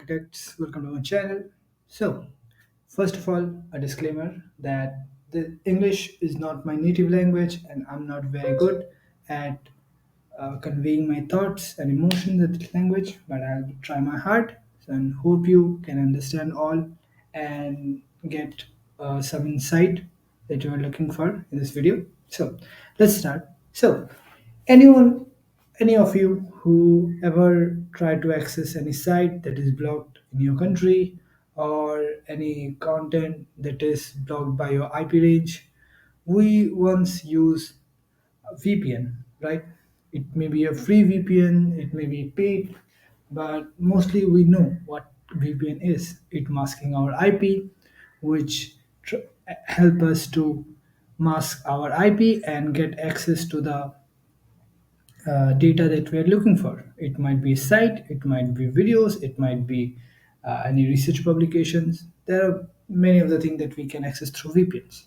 architects. Welcome to my channel. So, first of all, a disclaimer that the English is not my native language and I'm not very good at conveying my thoughts and emotions in this language, but I'll try my hard and hope you can understand all and get some insight that you are looking for in this video. So, let's start. So, anyone, any of you who ever tried to access any site that is blocked in your country or any content that is blocked by your IP range, we once use VPN, right? It may be a free VPN, it may be paid, but mostly we know what VPN is. It masking our IP, which help us to mask our IP and get access to the data that we are looking for. It might be a site, it might be videos, it might be any research publications. There are many of the things that we can access through VPNs.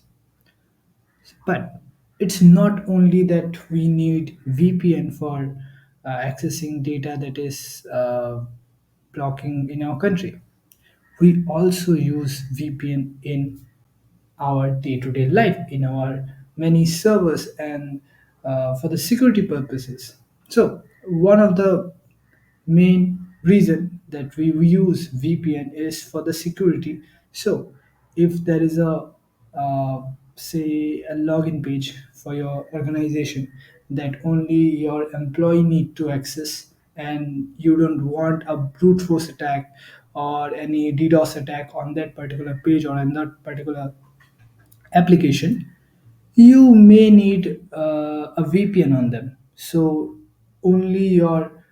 But it's not only that we need VPN for accessing data that is blocking in our country. We also use VPN in our day-to-day life, in our many servers, and for the security purposes. So one of the main reason that we use VPN is for the security. So if there is a say a login page for your organization that only your employee need to access, and you don't want a brute force attack or any DDoS attack on that particular page or on that particular application, you may need a VPN on them. So only your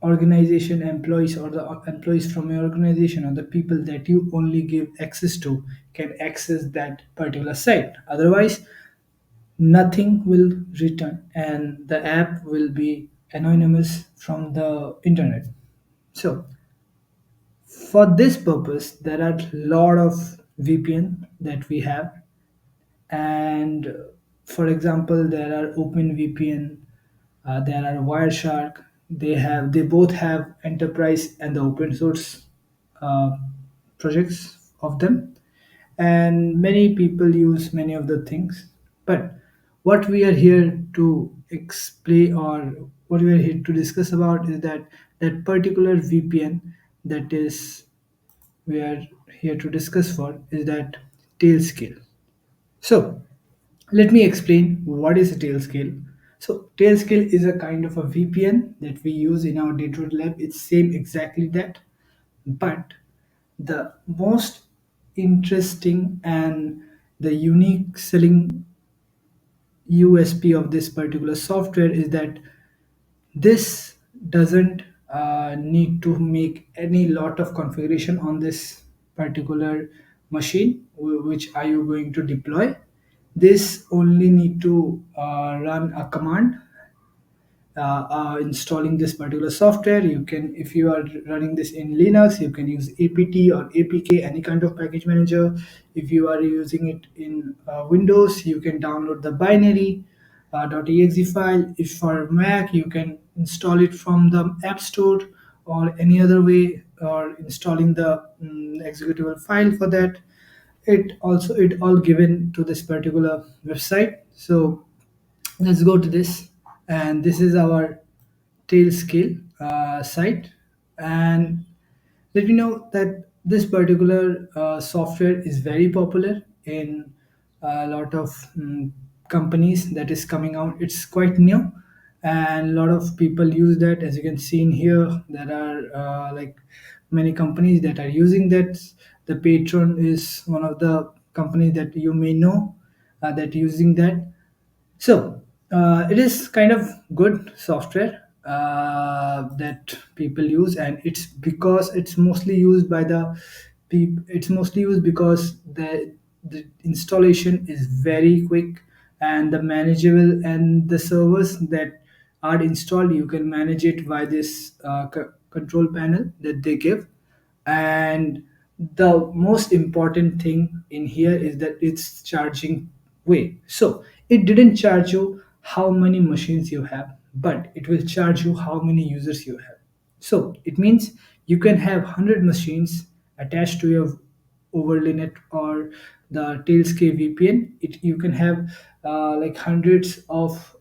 organization employees or the employees from your organization or the people that you only give access to can access that particular site. Otherwise, nothing will return and the app will be anonymous from the internet. So for this purpose, there are a lot of VPN that we have, and for example there are OpenVPN, there are Wireshark. They both have enterprise and the open source uh, projects of them, and many people use many of the things. But what we are here to explain, or what we are here to discuss about, is that that particular VPN that is we are here to discuss for is that Tailscale. So let me explain what is a Tailscale. So Tailscale is a kind of a VPN that we use in our day-to-day life. It's same exactly that, but the most interesting and the unique selling USP of this particular software is that this doesn't need to make any lot of configuration on this particular machine which are you going to deploy. This only need to run a command installing this particular software. You can, if you are running this in Linux, you can use apt or apk, any kind of package manager. If you are using it in Windows, you can download the binary .exe file. If for Mac, you can install it from the App Store or any other way, or installing the executable file for that. It all given to this particular website. So let's go to this, and this is our Tailscale site. And let me know that this particular software is very popular in a lot of companies that is coming out. It's quite new, and a lot of people use that. As you can see in here, there are like many companies that are using that. The Patron is one of the companies that you may know that using that. So it is kind of good software that people use, and it's because it's mostly used by the people. It's mostly used because the installation is very quick and the manageable, and the servers that are installed, you can manage it by this control panel that they give. And the most important thing in here is that it's charging way. So it didn't charge you how many machines you have, but it will charge you how many users you have. So it means You can have 100 machines attached to your overlay net or the Tailscale VPN. You can have like hundreds of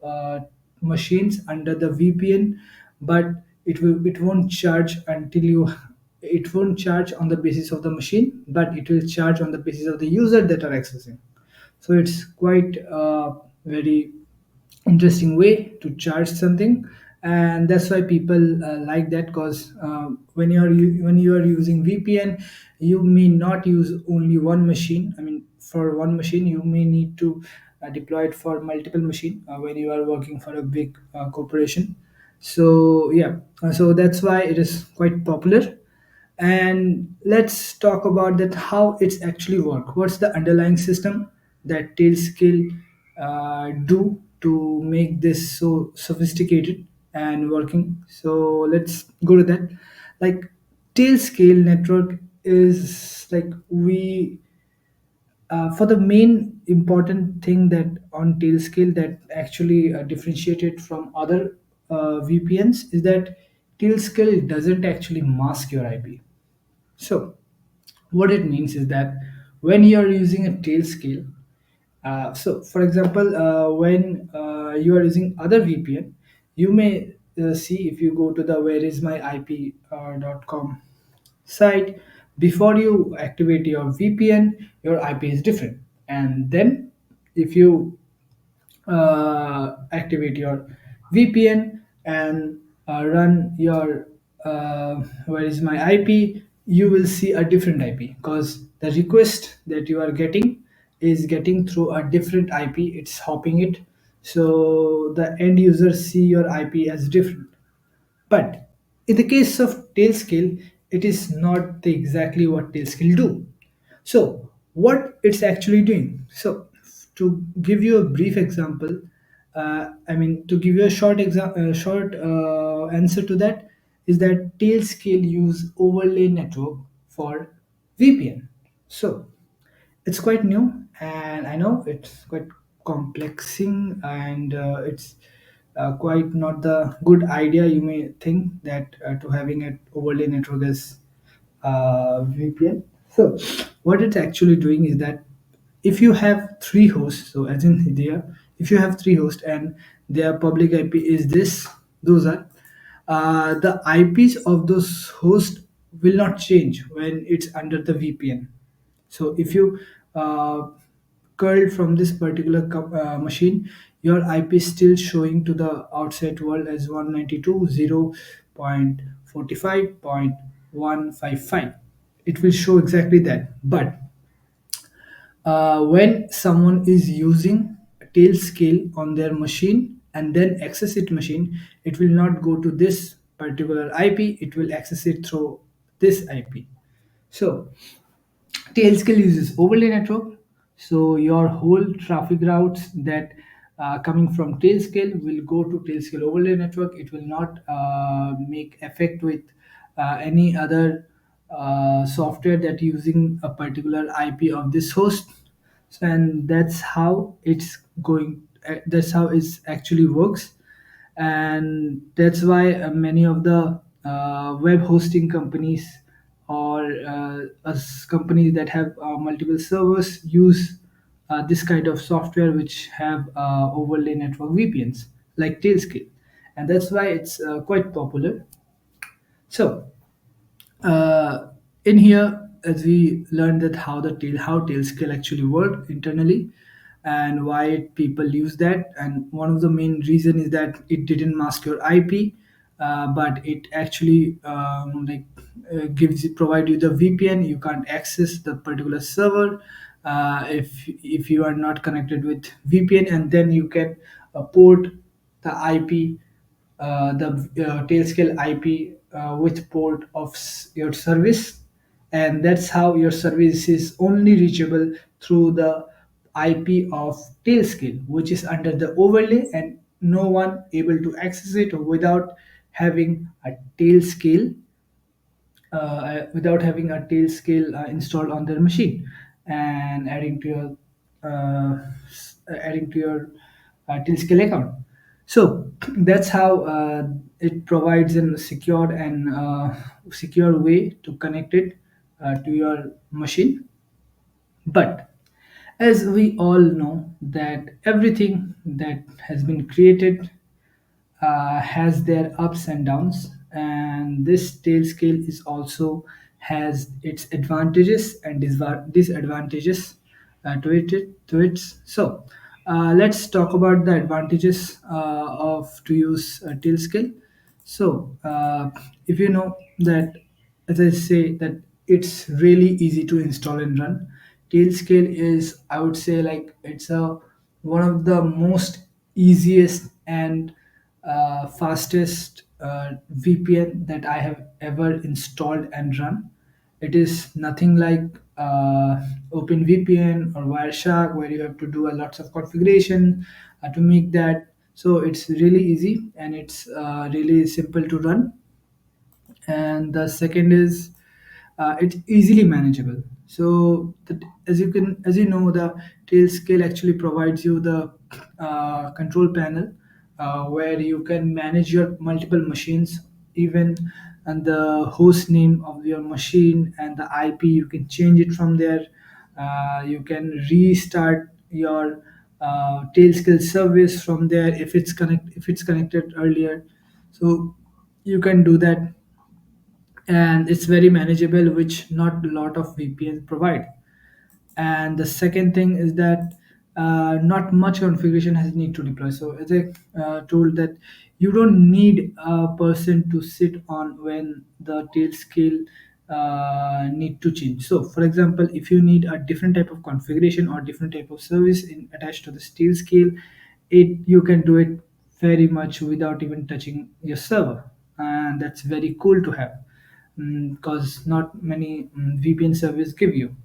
machines under the VPN, but it won't charge until you it won't charge on the basis of the machine, but it will charge on the basis of the user that are accessing. So it's quite very interesting way to charge something, and that's why people like that, because when you are using VPN, you may not use only one machine. I mean, for one machine you may need to deploy it for multiple machine when you are working for a big corporation. So yeah, so that's why it is quite popular. And let's talk about that, how it's actually work. What's the underlying system that Tailscale do to make this so sophisticated and working? So let's go to that. Like, Tailscale network is like we for the main important thing that on Tailscale that actually differentiated from other VPNs is that Tailscale doesn't actually mask your IP. So, what it means is that when you are using a tail scale, so for example, when you are using other VPN, you may see, if you go to the whereismyip.com site, before you activate your VPN, your IP is different. And then if you activate your VPN and run your where is my IP, you will see a different IP, because the request that you are getting is getting through a different IP. It's hopping it, so the end user see your IP as different. But in the case of Tailscale, it is not the exactly what Tailscale do. So what it's actually doing. So to give you a brief example, I mean, to give you a short answer to that, is that Tailscale use overlay network for VPN. So it's quite new, and I know it's quite complexing, and it's quite not the good idea. You may think that to having an overlay network as VPN. So what it's actually doing is that if you have three hosts, so as in there, if you have three hosts and their public IP is this, those are the IPs of those hosts will not change when it's under the VPN. So if you uh, curl from this particular machine, your IP is still showing to the outside world as 192.0.45.155. It will show exactly that. But when someone is using a tail scale on their machine and then access it machine, it will not go to this particular IP, it will access it through this IP. So Tailscale uses overlay network, so your whole traffic routes that coming from Tailscale will go to Tailscale overlay network. It will not make effect with any other software that using a particular IP of this host. So, and that's how it's going. That's how it actually works, and that's why many of the web hosting companies or companies that have multiple servers use this kind of software which have overlay network VPNs like Tailscale, and that's why it's quite popular. So uh, in here, as we learned that how Tailscale actually work internally, and why people use that, and one of the main reason is that it didn't mask your IP, but it actually provide you the VPN. You can't access the particular server if you are not connected with VPN, and then you can port the IP, the Tailscale IP with port of your service, and that's how your service is only reachable through the IP of Tailscale, which is under the overlay, and no one able to access it without having a Tailscale installed on their machine and adding to your Tailscale account. So that's how it provides a secure and secure way to connect it to your machine. But as we all know that everything that has been created has their ups and downs, and this tail scale is also has its advantages and disadvantages to it. So let's talk about the advantages of to use tail scale. So if you know that, as I say, that it's really easy to install and run. Tailscale is, I would say, like it's a one of the most easiest and fastest VPN that I have ever installed and run. It is nothing like OpenVPN or Wireshark, where you have to do a lots of configuration to make that. So it's really easy and it's really simple to run. And the second is it's easily manageable. So that, as you know, the tail scale actually provides you the control panel where you can manage your multiple machines, even and the host name of your machine and the IP. You can change it from there. You can restart your tail scale service from there if it's connected earlier. So you can do that, and it's very manageable, which not a lot of VPNs provide. And the second thing is that not much configuration has need to deploy. So as I told that you don't need a person to sit on when the tail scale need to change. So for example, if you need a different type of configuration or different type of service in attached to the tail scale, it you can do it very much without even touching your server, and that's very cool to have, because not many VPN service give you.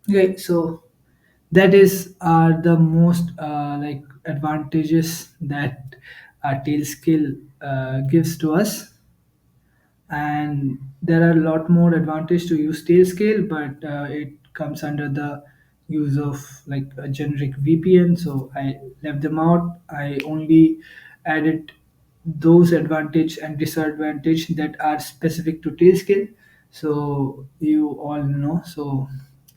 Okay, so that is are the most like advantages that Tailscale gives to us, and there are a lot more advantage to use Tailscale, but it comes under the use of like a generic VPN. So I left them out. I only added those advantage and disadvantage that are specific to Tailscale. So you all know. So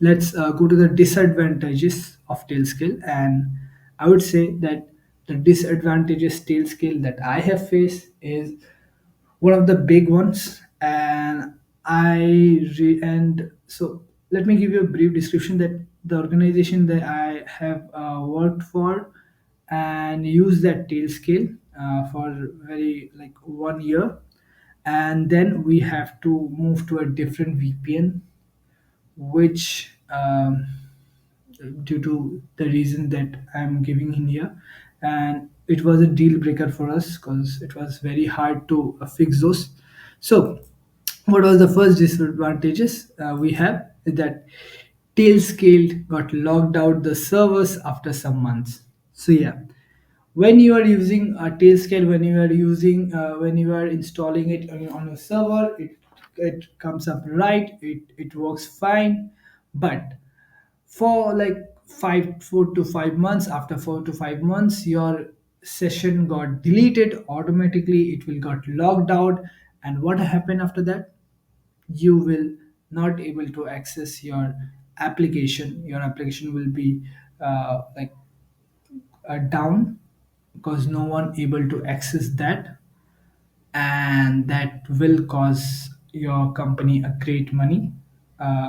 let's go to the disadvantages of Tailscale, and I would say that the disadvantages Tailscale that I have faced is one of the big ones. And and so let me give you a brief description that the organization that I have worked for and used that tail scale for very like 1 year, and then we have to move to a different VPN, which due to the reason that I'm giving in here, and it was a deal breaker for us because it was very hard to fix those. So, what was the first disadvantages we have is that Tailscale got logged out the servers after some months. So yeah, when you are using a Tailscale, when you are installing it on a server, it comes up right, it works fine, but for like 4 to 5 months, after 4 to 5 months your session got deleted automatically, it will got logged out, and what happened after that, you will not able to access your application will be like down, because no one able to access that, and that will cause your company a great money,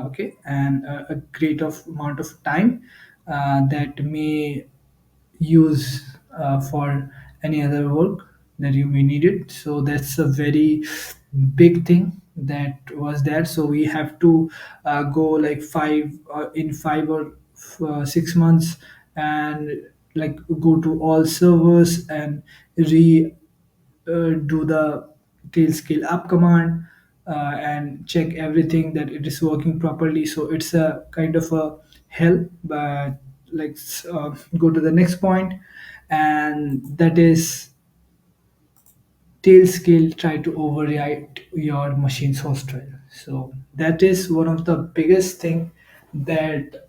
okay, and a great of amount of time that may use for any other work that you may need it. So that's a very big thing that was there. So we have to go like 5 or 6 months, and like go to all servers and re do the tail scale up command and check everything that it is working properly. So it's a kind of a hell, but let's go to the next point, and that is Tailscale try to override your machine's host file. So that is one of the biggest thing that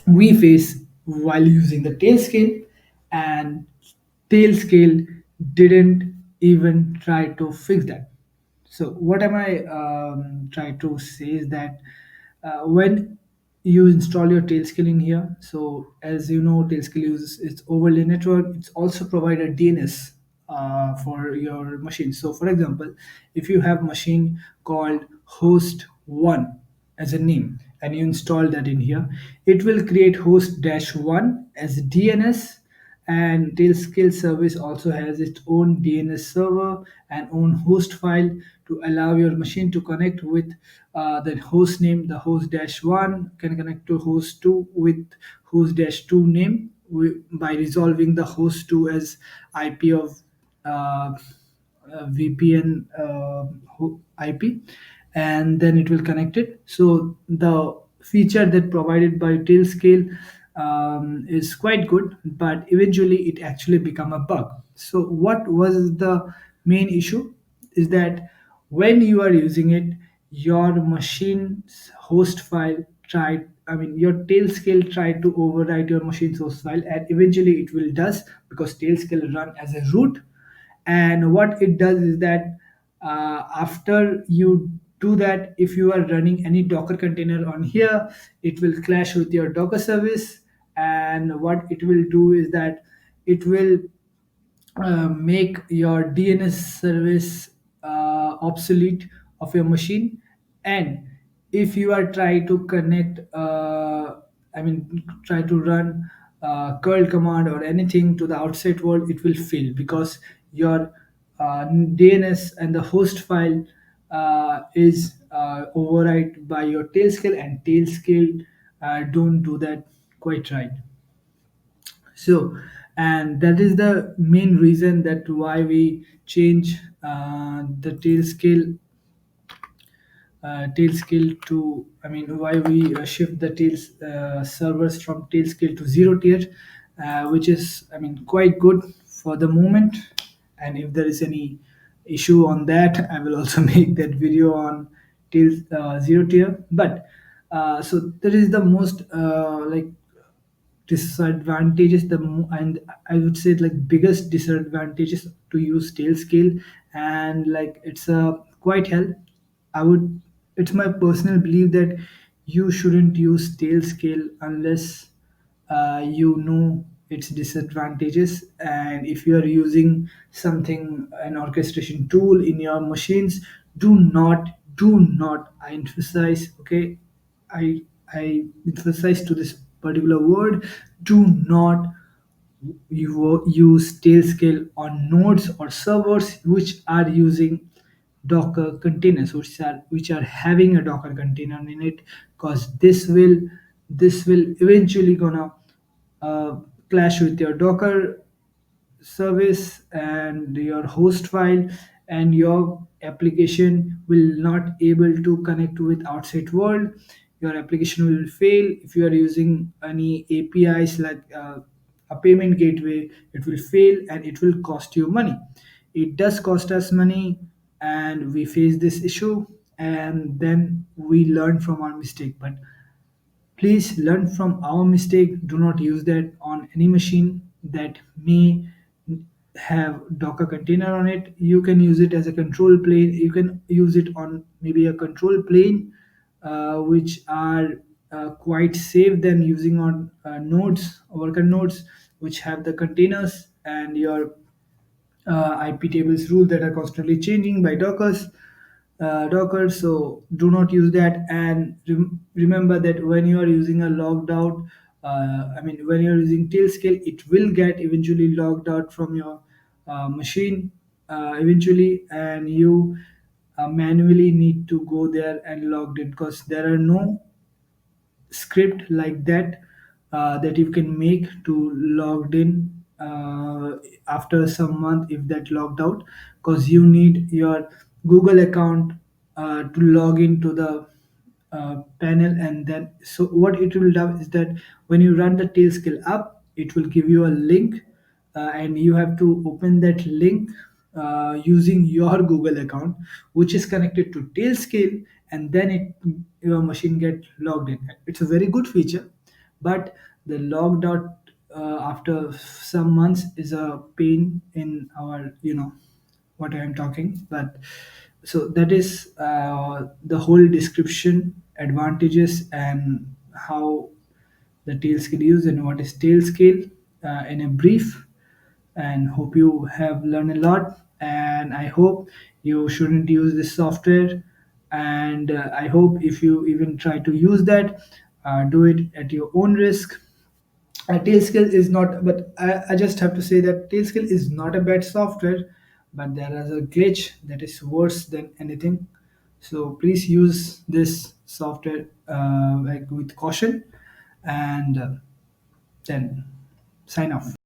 we face while using the Tailscale. And Tailscale didn't even try to fix that. So what am I trying to say is that when you install your Tailscale in here, so as you know, Tailscale uses its overlay network. It's also provide a DNS for your machine. So for example, if you have machine called host one as a name and you install that in here, it will create host dash one as DNS, and Tailscale service also has its own DNS server and own host file to allow your machine to connect with the host name. The host dash one can connect to host two with host dash two name by resolving the host two as IP of uh, VPN IP, and then it will connect it. So the feature that provided by Tailscale is quite good, but eventually it actually become a bug. So what was the main issue is that when you are using it, your machine's host file tried. I mean, your Tailscale tried to overwrite your machine's host file, and eventually it will does because Tailscale run as a root. And what it does is that after you do that, if you are running any Docker container on here, it will clash with your Docker service. And what it will do is that it will make your DNS service obsolete of your machine. And if you are trying to connect, try to run curl command or anything to the outside world, it will fail because your DNS and the host file is override by your Tailscale, and Tailscale don't do that quite right. So, and that is the main reason that why we change the tail scale to, I mean, why we shift the tails servers from tail scale to zero tier, which is, I mean, quite good for the moment. And if there is any issue on that, I will also make that video on tail zero tier. But so that is the most disadvantages, and I would say like biggest disadvantages to use Tailscale. And like it's a quite hell. I would It's my personal belief that you shouldn't use Tailscale unless you know its disadvantages. And if you are using something, an orchestration tool in your machines, do not, I emphasize, okay, I emphasize to this particular word, do not you use Tailscale on nodes or servers which are using Docker containers, which are having a Docker container in it, because this will eventually gonna uh, clash with your Docker service and your host file, and your application will not able to connect with outside world. Your application will fail. If you are using any APIs like a payment gateway, it will fail and it will cost you money. It does cost us money, and we face this issue, and then we learn from our mistake. But please learn from our mistake. Do not use that on any machine that may have Docker container on it. You can use it as a control plane. You can use it on maybe a control plane, which are quite safe than using on nodes, worker nodes, which have the containers and your IP tables rule that are constantly changing by Docker. So do not use that. And remember that when you are using a logged out, when you're using Tailscale, it will get eventually logged out from your machine eventually, and you manually need to go there and logged in, because there are no script like that that you can make to logged in after some month if that logged out, because you need your Google account to log into the panel. And then so what it will do is that when you run the Tailscale up, it will give you a link, and you have to open that link using your Google account, which is connected to Tailscale, and then your machine get logged in. It's a very good feature, but the logged out after some months is a pain in our, what I am talking. But so that is the whole description, advantages, and how the Tailscale use and what is Tailscale in a brief. And hope you have learned a lot. And I hope you shouldn't use this software. And I hope if you even try to use that, do it at your own risk. Tailscale is not, but I just have to say that Tailscale is not a bad software, but there is a glitch that is worse than anything. So please use this software like with caution, and then sign off.